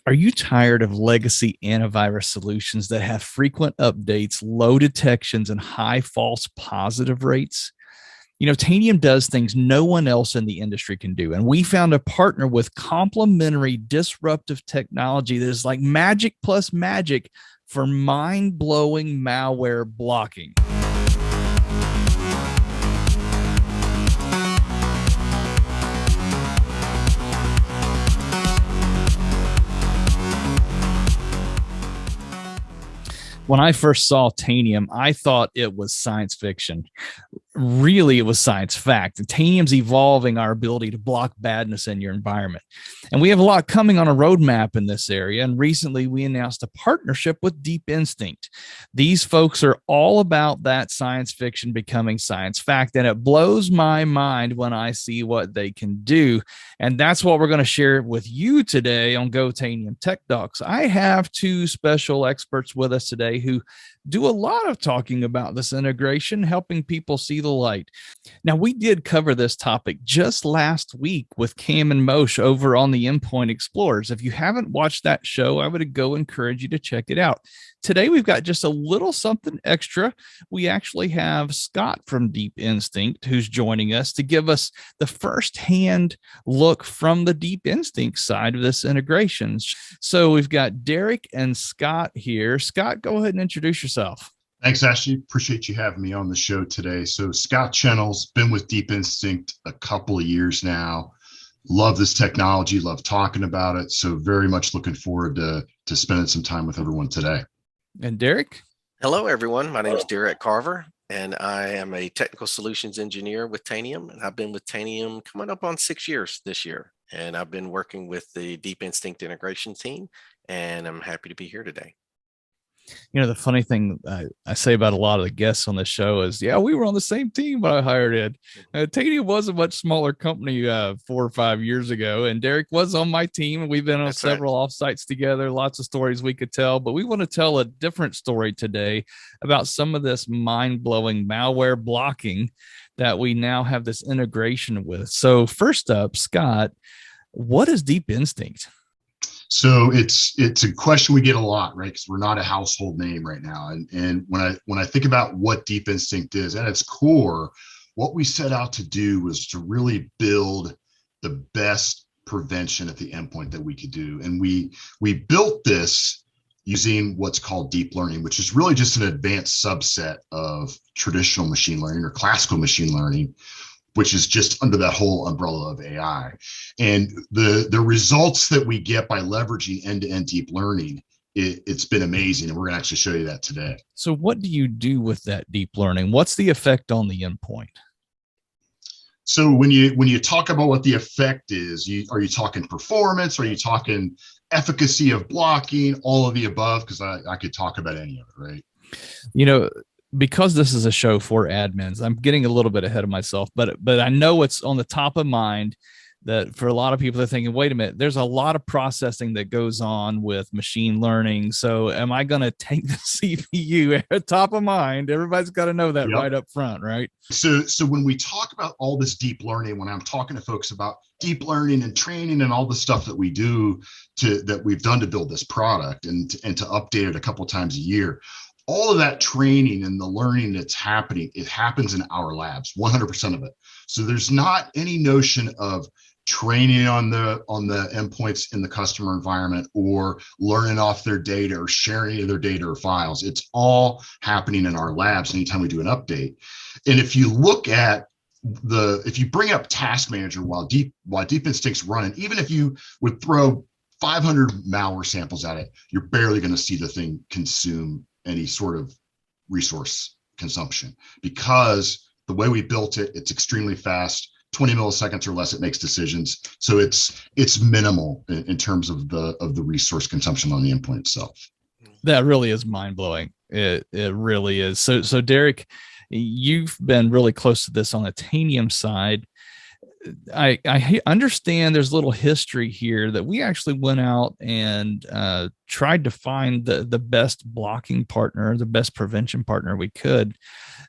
Are you tired of legacy antivirus solutions that have frequent updates, low detections, and high false positive rates? Tanium does things no one else in the industry can do. And we found a partner with complementary disruptive technology that is like magic plus magic for mind blowing malware blocking. When I first saw Tanium, I thought it was science fiction. Really, it was science fact. Tanium's evolving our ability to block badness in your environment. And we have a lot coming on a roadmap in this area. And recently we announced a partnership with Deep Instinct. These folks are all about that science fiction becoming science fact. And it blows my mind when I see what they can do. And that's what we're going to share with you today on Go-Tanium Tech Talk. I have two special experts with us today who do a lot of talking about this integration, helping people see the light. Now, we did cover this topic just last week with Cam and Moshe over on the Endpoint Explorers. If you haven't watched that show, I would go encourage you to check it out. Today, we've got just a little something extra. We actually have Scott from Deep Instinct who's joining us to give us the firsthand look from the Deep Instinct side of this integration. So we've got Derek and Scott here. Scott, go ahead and introduce yourself. Thanks, Ashley. Appreciate you having me on the show today. So Scott Chennels, been with Deep Instinct a couple of years now. Love this technology, love talking about it. So very much looking forward to spending some time with everyone today. And Derek? Hello, everyone. My name is Derek Carver, and I am a technical solutions engineer with Tanium. And I've been with Tanium coming up on 6 years this year. And I've been working with the Deep Instinct integration team, and I'm happy to be here today. The funny thing I say about a lot of the guests on this show is, yeah, we were on the same team when I hired Ed. Tanium was a much smaller company 4 or 5 years ago, and Derek was on my team, and we've been on several offsites together, lots of stories we could tell, but we want to tell a different story today about some of this mind-blowing malware blocking that we now have this integration with. So first up, Scott, what is Deep Instinct? So it's a question we get a lot, right? Because we're not a household name right now. And when I think about what Deep Instinct is, at its core, what we set out to do was to really build the best prevention at the endpoint that we could do. And we built this using what's called deep learning, which is really just an advanced subset of traditional machine learning or classical machine learning, which is just under that whole umbrella of AI. And the results that we get by leveraging end-to-end deep learning, it's been amazing. And we're gonna actually show you that today. So what do you do with that deep learning? What's the effect on the endpoint? So when you talk about what the effect is, are you talking performance? Are you talking efficacy of blocking? All of the above? Because I could talk about any of it, right? Because this is a show for admins, I'm getting a little bit ahead of myself, but I know it's on the top of mind that for a lot of people, they're thinking, wait a minute, there's a lot of processing that goes on with machine learning. So am I going to take the CPU at top of mind? Everybody's got to know that right up front, right? So when we talk about all this deep learning, when I'm talking to folks about deep learning and training and all the stuff that we do that we've done to build this product and to update it a couple of times a year, all of that training and the learning that's happening, it happens in our labs, 100% of it. So there's not any notion of training on the endpoints in the customer environment or learning off their data or sharing their data or files. It's all happening in our labs anytime we do an update. And if you look at if you bring up Task Manager while Deep Instinct's running, even if you would throw 500 malware samples at it, you're barely going to see the thing consume any sort of resource consumption, because the way we built it, it's extremely fast, 20 milliseconds or less, it makes decisions. So it's minimal in terms of the resource consumption on the endpoint itself. That really is mind blowing. It really is. So Derek, you've been really close to this on the Tanium side. I understand there's a little history here that we actually went out and tried to find the best blocking partner, the best prevention partner we could.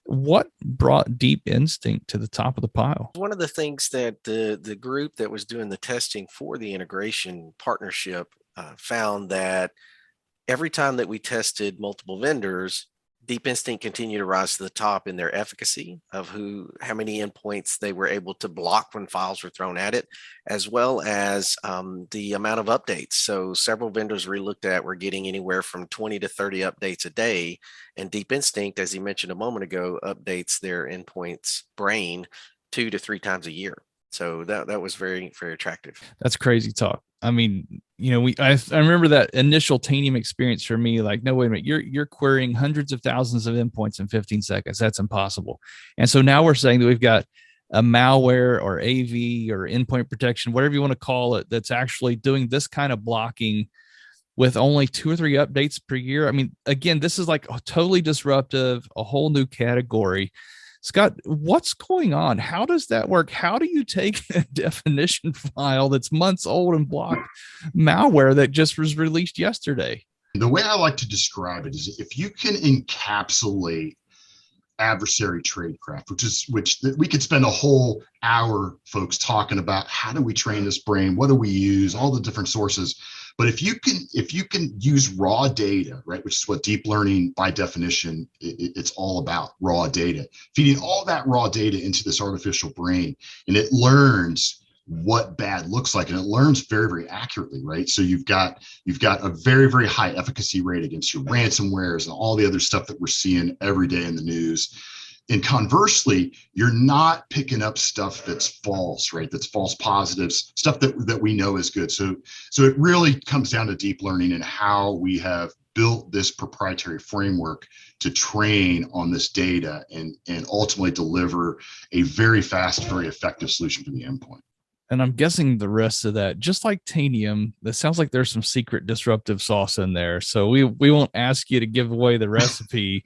What brought Deep Instinct to the top of the pile? One of the things that the group that was doing the testing for the integration partnership found that every time that we tested multiple vendors, Deep Instinct continued to rise to the top in their efficacy of how many endpoints they were able to block when files were thrown at it, as well as the amount of updates. So several vendors we looked at were getting anywhere from 20 to 30 updates a day. And Deep Instinct, as you mentioned a moment ago, updates their endpoints brain 2 to 3 times a year. So that was very, very attractive. That's crazy talk. I mean, I remember that initial Tanium experience for me, like, no, wait a minute, you're querying hundreds of thousands of endpoints in 15 seconds. That's impossible. And so now we're saying that we've got a malware or AV or endpoint protection, whatever you want to call it, that's actually doing this kind of blocking with only 2 or 3 updates per year. I mean, again, this is like totally disruptive, a whole new category. Scott, what's going on? How does that work? How do you take a definition file that's months old and block malware that just was released yesterday? The way I like to describe it is if you can encapsulate adversary tradecraft, which we could spend a whole hour, folks, talking about how do we train this brain, what do we use, all the different sources. But if you can use raw data, right, which is what deep learning by definition, it's all about, raw data, feeding all that raw data into this artificial brain, and it learns what bad looks like, and it learns very, very accurately, right? So you've got a very, very high efficacy rate against your ransomwares and all the other stuff that we're seeing every day in the news. And conversely, you're not picking up stuff that's false, right? That's false positives, stuff that we know is good. So it really comes down to deep learning and how we have built this proprietary framework to train on this data and ultimately deliver a very fast, very effective solution for the endpoint. And I'm guessing the rest of that, just like Tanium, that sounds like there's some secret disruptive sauce in there. So we won't ask you to give away the recipe,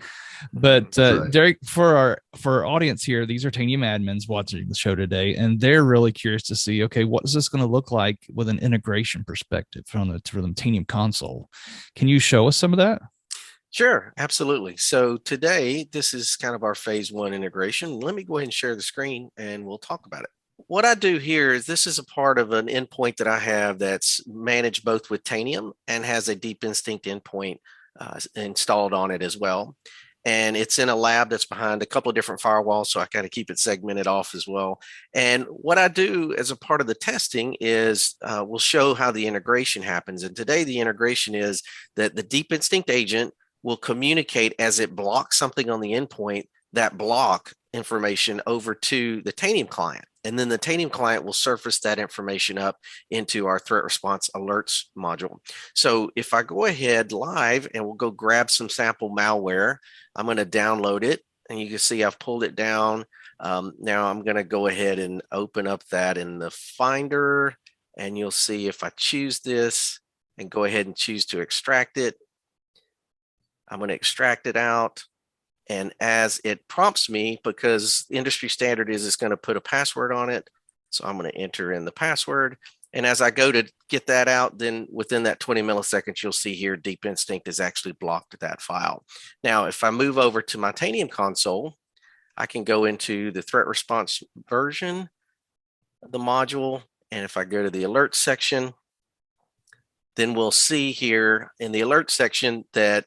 but right. Derek, for our audience here, these are Tanium admins watching the show today, and they're really curious to see, okay, what is this going to look like with an integration perspective from the Tanium console? Can you show us some of that? Sure, absolutely. So today, this is kind of our phase 1 integration. Let me go ahead and share the screen and we'll talk about it. What I do here is this is a part of an endpoint that I have that's managed both with Tanium and has a Deep Instinct endpoint installed on it as well. And it's in a lab that's behind a couple of different firewalls, so I kind of keep it segmented off as well. And what I do as a part of the testing is we'll show how the integration happens. And today the integration is that the Deep Instinct agent will communicate as it blocks something on the endpoint, that block information over to the Tanium client. And then the Tanium client will surface that information up into our threat response alerts module. So if I go ahead live and we'll go grab some sample malware, I'm going to download it. And you can see I've pulled it down. Now I'm going to go ahead and open up that in the Finder. And you'll see if I choose this and go ahead and choose to extract it, I'm going to extract it out. And as it prompts me, because industry standard is it's going to put a password on it. So I'm going to enter in the password. And as I go to get that out, then within that 20 milliseconds, you'll see here Deep Instinct has actually blocked that file. Now, if I move over to my Tanium console, I can go into the threat response version of the module. And if I go to the alert section, then we'll see here in the alert section that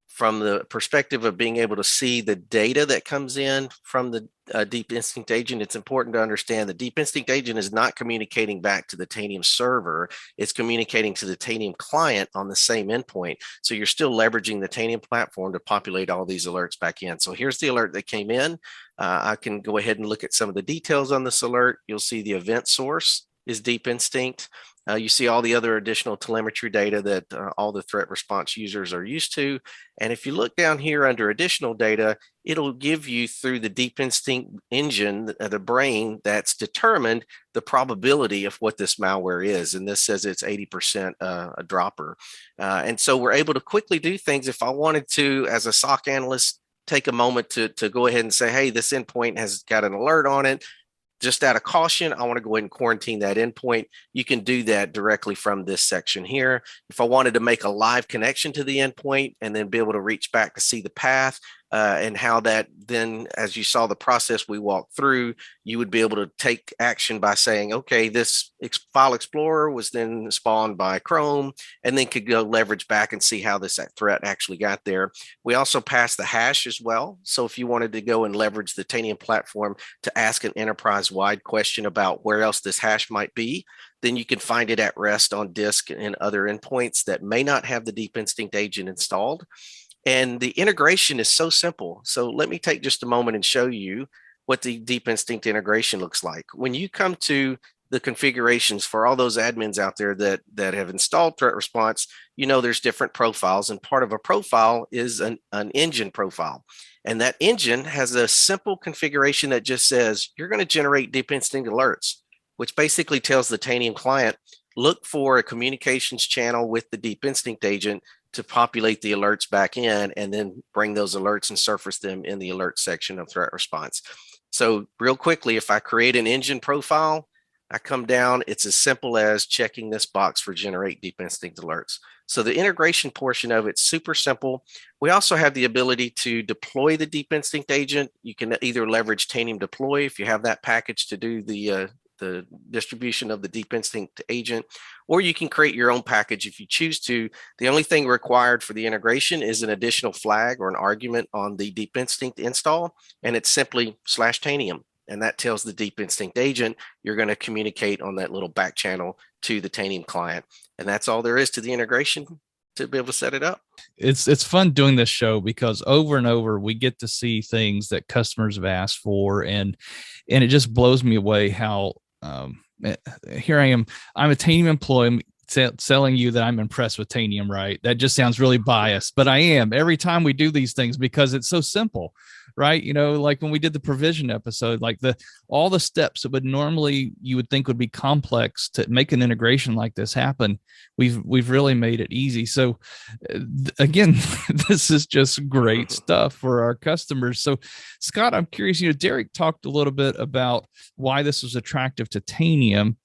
from the perspective of being able to see the data that comes in from the Deep Instinct agent, it's important to understand the Deep Instinct agent is not communicating back to the Tanium server. It's communicating to the Tanium client on the same endpoint. So you're still leveraging the Tanium platform to populate all these alerts back in. So here's the alert that came in. I can go ahead and look at some of the details on this alert. You'll see the event source is Deep Instinct. You see all the other additional telemetry data that all the threat response users are used to. And if you look down here under additional data, it'll give you through the Deep Instinct engine, the brain that's determined the probability of what this malware is. And this says it's 80% a dropper. And so we're able to quickly do things. If I wanted to, as a SOC analyst, take a moment to go ahead and say, hey, this endpoint has got an alert on it. Just out of caution, I want to go ahead and quarantine that endpoint. You can do that directly from this section here. If I wanted to make a live connection to the endpoint and then be able to reach back to see the path, and how that then, as you saw the process we walked through, you would be able to take action by saying, okay, this file explorer was then spawned by Chrome, and then could go leverage back and see how this threat actually got there. We also passed the hash as well. So if you wanted to go and leverage the Tanium platform to ask an enterprise-wide question about where else this hash might be, then you can find it at rest on disk and other endpoints that may not have the Deep Instinct agent installed. And the integration is so simple. So let me take just a moment and show you what the Deep Instinct integration looks like. When you come to the configurations for all those admins out there that have installed threat response, you know there's different profiles, and part of a profile is an engine profile. And that engine has a simple configuration that just says you're going to generate Deep Instinct alerts, which basically tells the Tanium client, look for a communications channel with the Deep Instinct agent to populate the alerts back in, and then bring those alerts and surface them in the alert section of threat response. So real quickly, if I create an engine profile, I come down, it's as simple as checking this box for generate Deep Instinct alerts. So the integration portion of it's super simple. We also have the ability to deploy the Deep Instinct agent. You can either leverage Tanium Deploy if you have that package to do the distribution of the Deep Instinct agent, or you can create your own package if you choose to. The only thing required for the integration is an additional flag or an argument on the Deep Instinct install, and it's simply /Tanium. And that tells the Deep Instinct agent you're going to communicate on that little back channel to the Tanium client. And that's all there is to the integration to be able to set it up. It's fun doing this show because over and over we get to see things that customers have asked for, and it just blows me away how here I am. I'm a Tanium employee selling you that I'm impressed with Tanium, right? That just sounds really biased, but I am every time we do these things because it's so simple, right? You know, like when we did the provision episode, like all the steps that would normally you would think would be complex to make an integration like this happen, we've really made it easy. So again, this is just great stuff for our customers. So Scott, I'm curious, you know, Derek talked a little bit about why this was attractive to Tanium.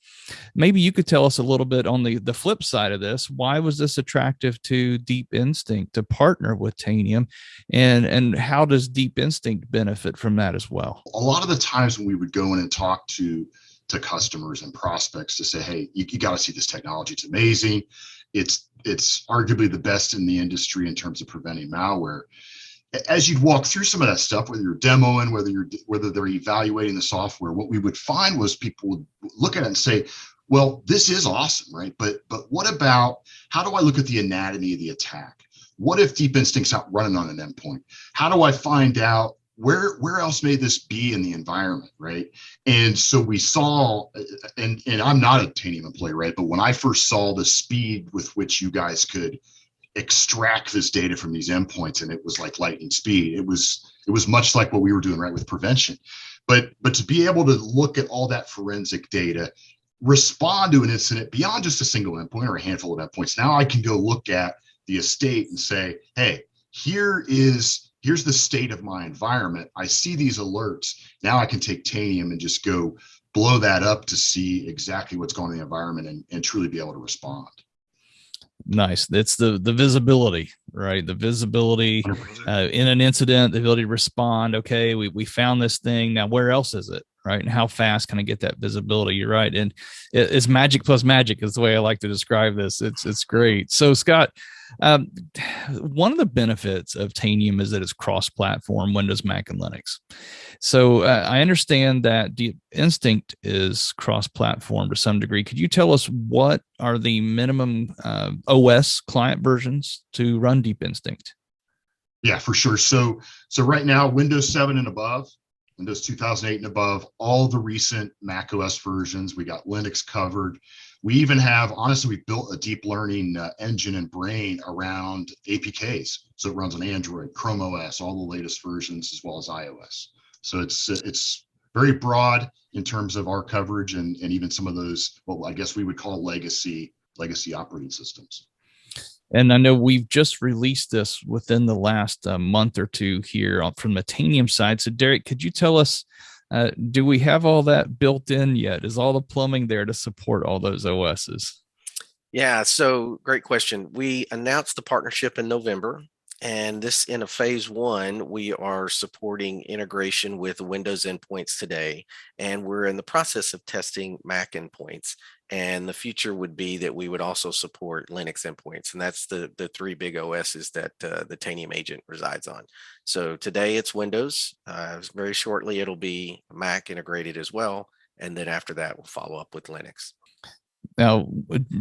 Maybe you could tell us a little bit on the flip side of this. Why was this attractive to Deep Instinct to partner with Tanium, and how does Deep Instinct benefit from that as well? A lot of the times when we would go in and talk to customers and prospects to say, hey, you got to see this technology. It's amazing. It's arguably the best in the industry in terms of preventing malware. As you'd walk through some of that stuff, whether you're demoing, whether they're evaluating the software, what we would find was people would look at it and say, well, this is awesome, right? But what about, how do I look at the anatomy of the attack? What if Deep Instinct's out running on an endpoint? How do I find out where else may this be in the environment, right? And so we saw, and I'm not a Tanium employee, right? But when I first saw the speed with which you guys could extract this data from these endpoints, and it was like lightning speed. It was much like what we were doing, right, with prevention. But to be able to look at all that forensic data, respond to an incident beyond just a single endpoint or a handful of endpoints. Now I can go look at the estate and say, hey, here's the state of my environment. I see these alerts. Now I can take Tanium and just go blow that up to see exactly what's going on in the environment and truly be able to respond. Nice. It's the visibility, right? The visibility in an incident, the ability to respond. Okay, we found this thing. Now, where else is it, right? And how fast can I get that visibility? You're right. And it's magic plus magic is the way I like to describe this. It's great. So, Scott, one of the benefits of Tanium is that it's cross-platform, Windows, Mac, and Linux. So I understand that Deep Instinct is cross-platform to some degree. Could you tell us what are the minimum OS client versions to run Deep Instinct? Yeah, for sure. So right now, Windows 7 and above, Windows 2008 and above, all the recent Mac OS versions. We got Linux covered. We even have, honestly, we built a deep learning engine and brain around APKs. So it runs on Android, Chrome OS, all the latest versions, as well as iOS. So it's very broad in terms of our coverage and even some of those, what I guess we would call legacy operating systems. And I know we've just released this within the last month or two here from the Tanium side. So Derek, could you tell us, do we have all that built in yet? Is all the plumbing there to support all those OSs? Yeah, so great question. We announced the partnership in November, And this in a phase one, we are supporting integration with Windows endpoints today. And we're in the process of testing Mac endpoints. And the future would be that we would also support Linux endpoints. And that's the three big OSs that the Tanium agent resides on. So today it's Windows. Very shortly, it'll be Mac integrated as well. And then after that, we'll follow up with Linux. Now,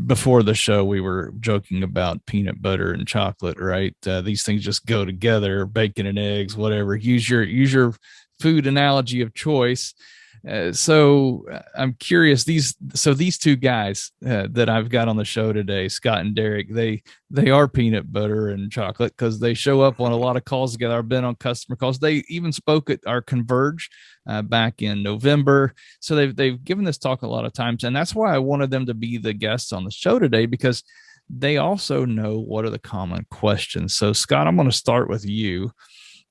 before the show, we were joking about peanut butter and chocolate, right? These things just go together, bacon and eggs, whatever. Use your food analogy of choice. I'm curious. These two guys that I've got on the show today, Scott and Derek, they are peanut butter and chocolate because they show up on a lot of calls together. I've been on customer calls. They even spoke at our Converge back in November. So they've given this talk a lot of times, and that's why I wanted them to be the guests on the show today, because they also know what are the common questions. So Scott, I'm going to start with you.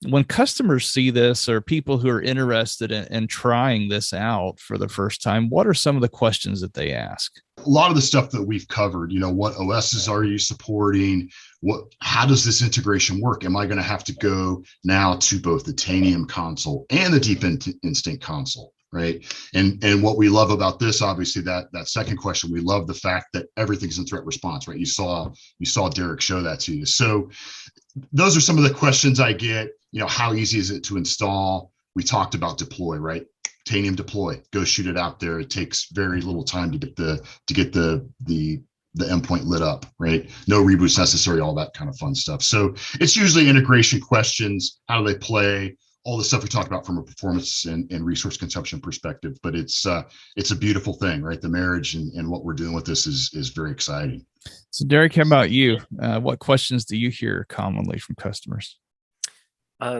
When customers see this, or people who are interested in trying this out for the first time, what are some of the questions that they ask? A lot of the stuff that we've covered, what OSs are you supporting? How does this integration work? Am I going to have to go now to both the Tanium console and the Deep Instinct console? Right. And what we love about this, obviously, that second question, we love the fact that everything's in threat response, right? You saw Derek show that to you. So those are some of the questions I get. How easy is it to install? We talked about deploy, right? Tanium deploy, go shoot it out there. It takes very little time to get the endpoint lit up, right? No reboots necessary, all that kind of fun stuff. So it's usually integration questions. How do they play? All the stuff we talked about from a performance and resource consumption perspective. But it's a beautiful thing, right? The marriage and what we're doing with this is very exciting. So Derek, how about you? What questions do you hear commonly from customers?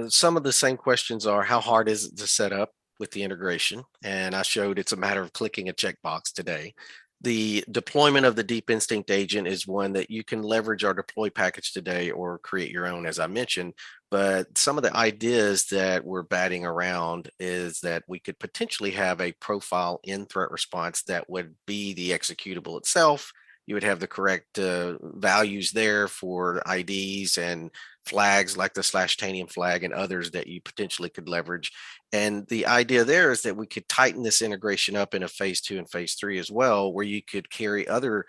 Some of the same questions are, how hard is it to set up with the integration? And I showed it's a matter of clicking a checkbox today. The deployment of the Deep Instinct agent is one that you can leverage our deploy package today or create your own, as I mentioned. But some of the ideas that we're batting around is that we could potentially have a profile in threat response that would be the executable itself. You would have the correct values there for IDs and flags like the /Tanium flag and others that you potentially could leverage. And the idea there is that we could tighten this integration up in a phase 2 and phase 3 as well, where you could carry other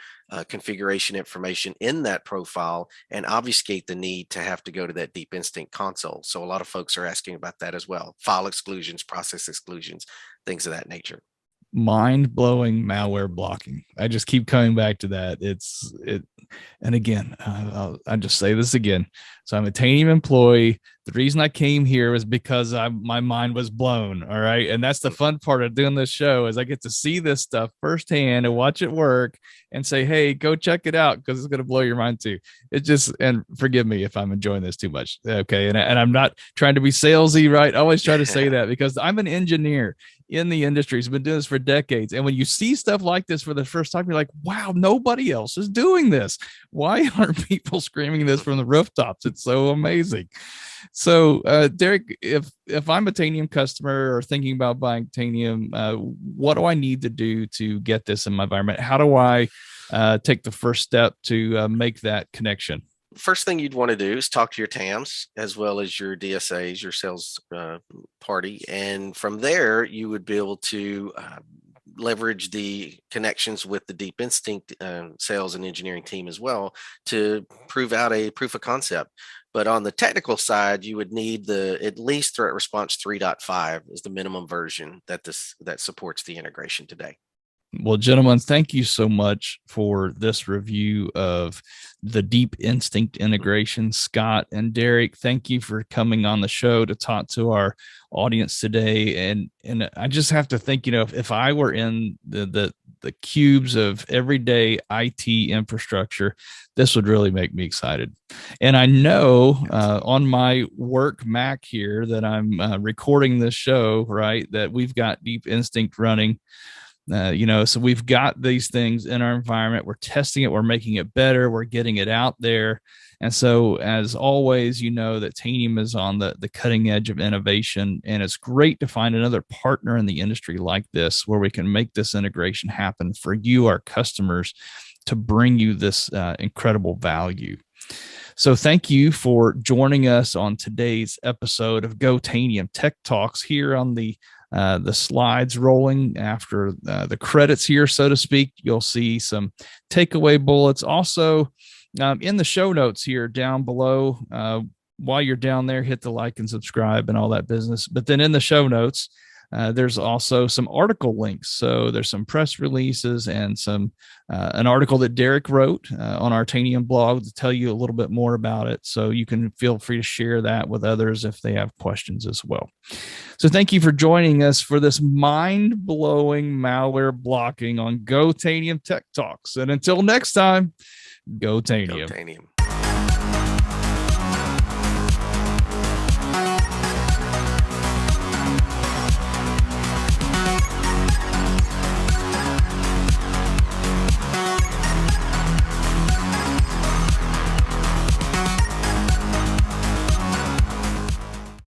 configuration information in that profile and obfuscate the need to have to go to that Deep Instinct console. So a lot of folks are asking about that as well. File exclusions, process exclusions, things of that nature. Mind-blowing malware blocking. I just keep coming back to that. And again, I'll just say this again. So I'm a Tanium employee. The reason I came here was because my mind was blown. All right. And that's the fun part of doing this show, is I get to see this stuff firsthand and watch it work and say, hey, go check it out, because it's going to blow your mind too. And forgive me if I'm enjoying this too much. Okay. And I'm not trying to be salesy, right? I always try to say that because I'm an engineer in the industry. He's been doing this for decades. And when you see stuff like this for the first time, you're like, wow, nobody else is doing this. Why aren't people screaming this from the rooftops? It's so amazing. So, Derek, if I'm a Tanium customer or thinking about buying Tanium, what do I need to do to get this in my environment? How do I take the first step to make that connection? First thing you'd want to do is talk to your TAMs as well as your DSAs, your sales party. And from there, you would be able to leverage the connections with the Deep Instinct sales and engineering team as well to prove out a proof of concept. But on the technical side, you would need at least Threat Response 3.5 is the minimum version that supports the integration today. Well, gentlemen, thank you so much for this review of the Deep Instinct integration. Scott and Derek, thank you for coming on the show to talk to our audience today. And I just have to think, if I were in the cubes of everyday IT infrastructure, this would really make me excited. And I know on my work Mac here that I'm recording this show, right, that we've got Deep Instinct running. So we've got these things in our environment. We're testing it. We're making it better. We're getting it out there. And so, as always, that Tanium is on the cutting edge of innovation. And it's great to find another partner in the industry like this, where we can make this integration happen for you, our customers, to bring you this incredible value. So thank you for joining us on today's episode of Go-Tanium Tech Talks here on the slides rolling after the credits here, so to speak. You'll see some takeaway bullets. Also, in the show notes here down below, while you're down there, hit the like and subscribe and all that business. But then in the show notes, there's also some article links. So there's some press releases and some an article that Derek wrote on our Tanium blog to tell you a little bit more about it. So you can feel free to share that with others if they have questions as well. So thank you for joining us for this mind-blowing malware blocking on Go-Tanium Tech Talks. And until next time, Go-Tanium. Go-Tanium.